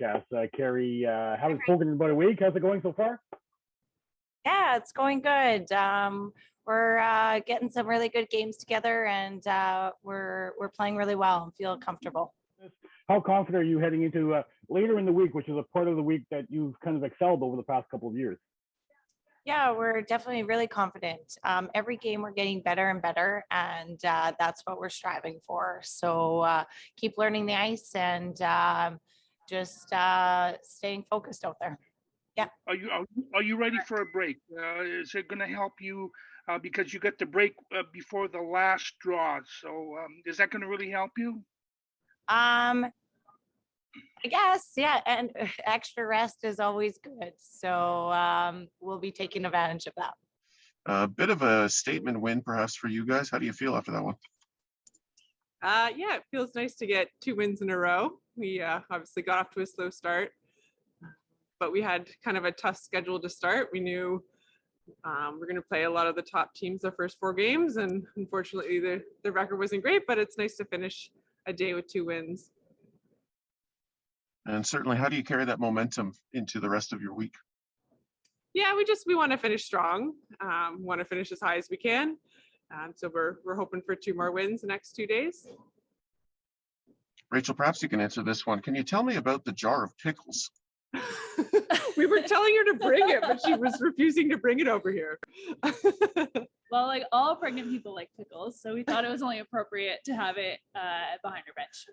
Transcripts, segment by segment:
podcast. Kerri, haven't spoken in about a week. How's it going so far? Yeah, it's going good. We're getting some really good games together, and we're playing really well and feel comfortable. How confident are you heading into later in the week, which is a part of the week that you've kind of excelled over the past couple of years? Yeah, we're definitely really confident. Every game we're getting better and better, and that's what we're striving for. So keep learning the ice and just staying focused out there. Yeah. Are you ready for a break? Is it going to help you because you got the break before the last draw? So is that going to really help you? I guess, yeah, and extra rest is always good. So we'll be taking advantage of that. A bit of a statement win, perhaps, for you guys. How do you feel after that one? Yeah, it feels nice to get 2 wins in a row. We obviously got off to a slow start, but we had kind of a tough schedule to start. We knew we're going to play a lot of the top teams the first 4 games, and unfortunately the record wasn't great, but it's nice to finish a day with 2 wins. And certainly, how do you carry that momentum into the rest of your week? Yeah, we want to finish strong. Want to finish as high as we can. So we're hoping for 2 more wins the next 2 days. Rachel, perhaps you can answer this one. Can you tell me about the jar of pickles? We were telling her to bring it, but she was refusing to bring it over here. Well, like all pregnant people like pickles, so we thought it was only appropriate to have it behind her bench.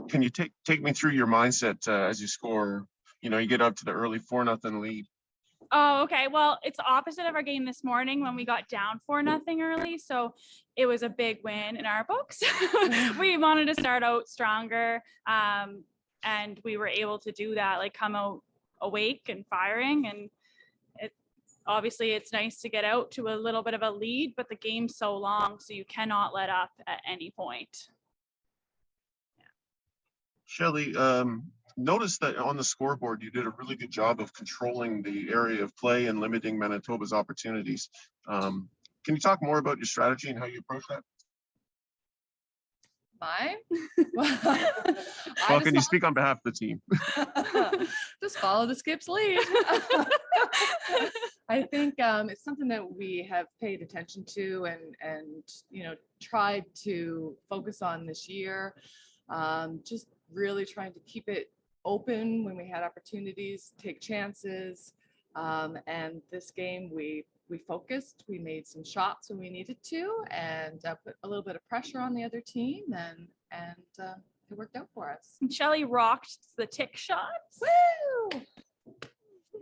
Can you take me through your mindset as you score? You get up to the early 4-0 lead. Oh, okay. Well, it's the opposite of our game this morning when we got down 4-0 early. So it was a big win in our books. We wanted to start out stronger. And we were able to do that, like come out awake and firing. And obviously it's nice to get out to a little bit of a lead, but the game's so long, so you cannot let up at any point. Shelley, notice that on the scoreboard, you did a really good job of controlling the area of play and limiting Manitoba's opportunities. Can you talk more about your strategy and how you approach that? Mine? Well, can you speak on behalf of the team? Just follow the Skip's lead. I think it's something that we have paid attention to and tried to focus on this year. Just really trying to keep it open when we had opportunities, take chances. And this game, we focused, we made some shots when we needed to, and put a little bit of pressure on the other team, and it worked out for us. Shelley rocked the tick shots.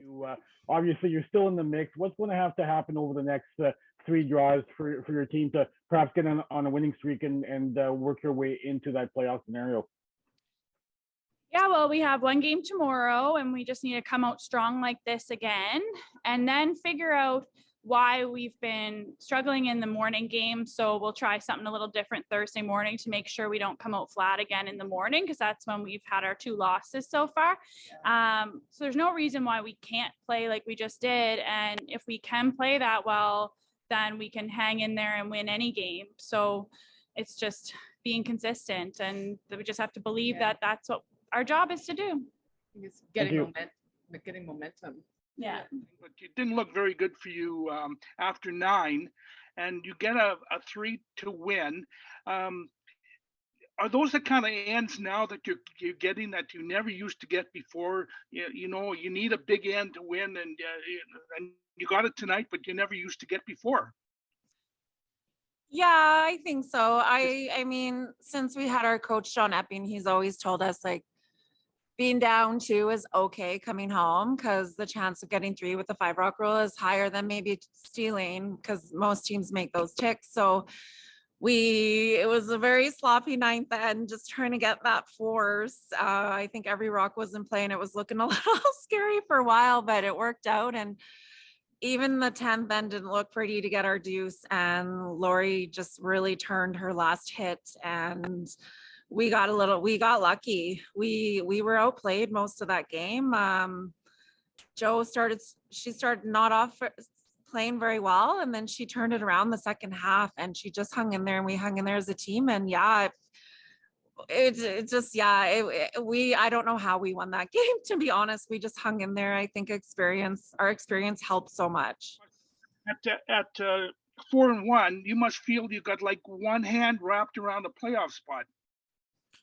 Woo! Obviously, you're still in the mix. What's going to have to happen over the next 3 draws for your team to perhaps get on a winning streak and work your way into that playoff scenario? Yeah, well, we have 1 game tomorrow, and we just need to come out strong like this again, and then figure out why we've been struggling in the morning game. So we'll try something a little different Thursday morning to make sure we don't come out flat again in the morning, because that's when we've had our 2 losses so far. So there's no reason why we can't play like we just did. And if we can play that well, then we can hang in there and win any game. So it's just being consistent, and we just have to believe that that's what our job is to do. It's getting momentum. Yeah. But it didn't look very good for you after 9, and you get a 3 to win. Are those the kind of ends now that you're getting that you never used to get before? You need a big end to win, and you got it tonight, but you never used to get before. Yeah, I think so. I mean, since we had our coach John Epping, he's always told us like being down 2 is okay coming home, because the chance of getting 3 with the 5 rock rule is higher than maybe stealing, because most teams make those ticks. So it was a very sloppy 9th end, just trying to get that force. I think every rock was in play, and it was looking a little scary for a while, but it worked out. And even the 10th end didn't look pretty to get our deuce, and Lori just really turned her last hit, and we got lucky. We were outplayed most of that game. Jo started not off playing very well, and then she turned it around the second half, and she just hung in there, and we hung in there as a team. And yeah, it just, yeah, I don't know how we won that game, to be honest. We just hung in there. I think our experience helped so much. At 4-1, you must feel you got like one hand wrapped around the playoff spot.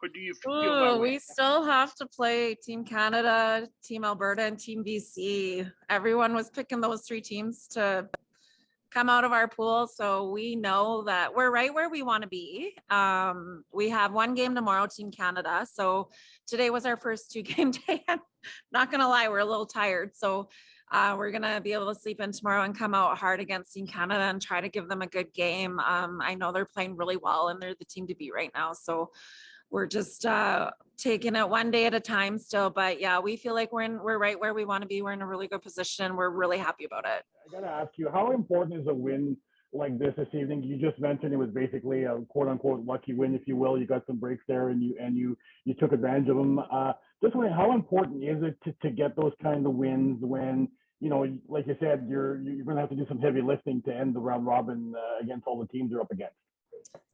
Or do you feel that way? We still have to play Team Canada, Team Alberta, and Team BC. Everyone was picking those 3 teams to come out of our pool. So we know that we're right where we want to be. We have 1 game tomorrow, Team Canada. So today was our first 2-game day. I'm not going to lie, we're a little tired. So we're going to be able to sleep in tomorrow and come out hard against Team Canada and try to give them a good game. I know they're playing really well and they're the team to beat right now. So we're just taking it one day at a time still. But yeah, we feel like we're right where we want to be. We're in a really good position. We're really happy about it. I gotta ask you, how important is a win like this evening? You just mentioned it was basically a quote unquote lucky win, if you will. You got some breaks there and you took advantage of them. Just wondering, how important is it to get those kind of wins when, you know, like you said, you're gonna have to do some heavy lifting to end the round robin against all the teams you're up against?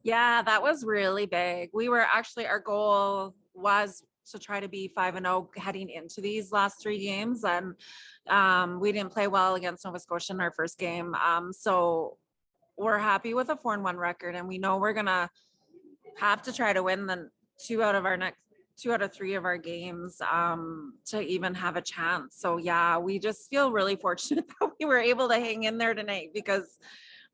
Yeah, that was really big. Our goal was to try to be 5-0 heading into these last 3 games. And we didn't play well against Nova Scotia in our first game. So we're happy with a 4-1 record. And we know we're going to have to try to win the 2 out of 3 of our games to even have a chance. So yeah, we just feel really fortunate that we were able to hang in there tonight, because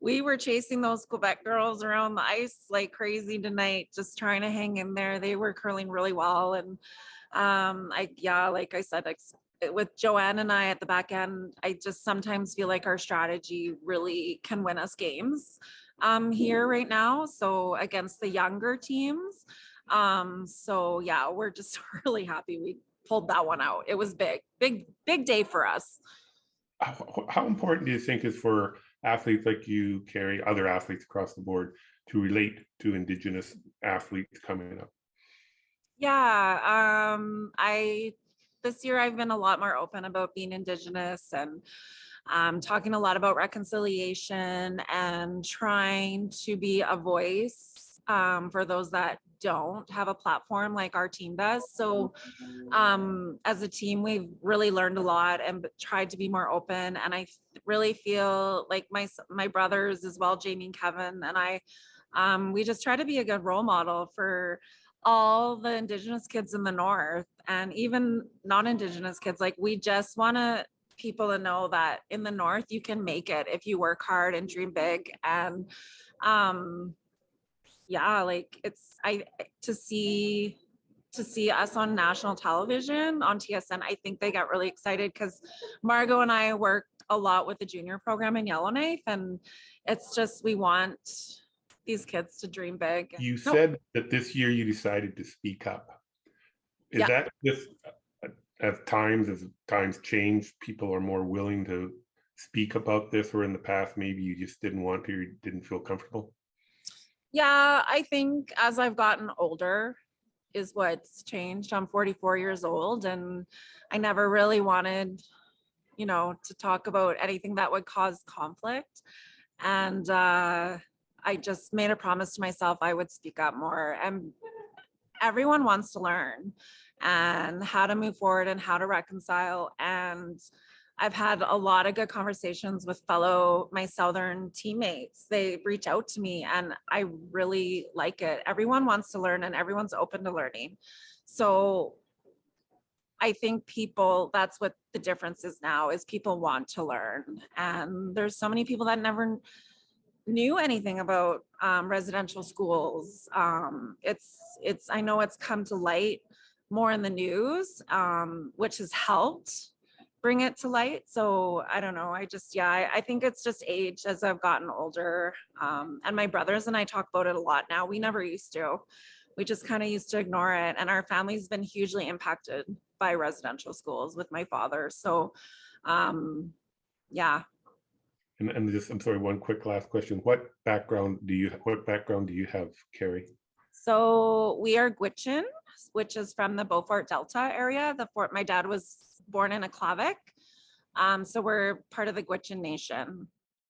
we were chasing those Quebec girls around the ice like crazy tonight, just trying to hang in there. They were curling really well. And like I said, with Joanne and I at the back end, I just sometimes feel like our strategy really can win us games here right now. So against the younger teams. So yeah, we're just really happy we pulled that one out. It was big day for us. How important do you think is for athletes like you, Kerri, other athletes across the board, to relate to Indigenous athletes coming up? Yeah, this year I've been a lot more open about being Indigenous and talking a lot about reconciliation and trying to be a voice for those that don't have a platform like our team does. So as a team, we've really learned a lot and tried to be more open. And I really feel like my brothers as well, Jamie and Kevin, and I, we just try to be a good role model for all the Indigenous kids in the North and even non-Indigenous kids. Like, we just want people to know that in the North, you can make it if you work hard and dream big. And yeah, like to see us on national television on TSN, I think they got really excited because Margot and I worked a lot with the junior program in Yellowknife, and it's just, we want these kids to dream big. You said that this year you decided to speak up. Is that just as times change, people are more willing to speak about this, or in the past maybe you just didn't want to, or you didn't feel comfortable? Yeah, I think as I've gotten older is what's changed. I'm 44 years old and I never really wanted, to talk about anything that would cause conflict. And I just made a promise to myself I would speak up more. And everyone wants to learn and how to move forward and how to reconcile. And I've had a lot of good conversations with my Southern teammates. They reach out to me and I really like it. Everyone wants to learn and everyone's open to learning. So I think that's what the difference is now, is people want to learn. And there's so many people that never knew anything about residential schools. I know it's come to light more in the news, which has helped bring it to light. So I don't know. I think it's just age as I've gotten older. And my brothers and I talk about it a lot now. We never used to. We just kind of used to ignore it. And our family's been hugely impacted by residential schools with my father. So yeah. And just, I'm sorry, one quick last question. What background do you have, Kerri? So we are Gwich'in, which is from the Beaufort Delta area. My dad was born in Aklavik. So we're part of the Gwich'in Nation.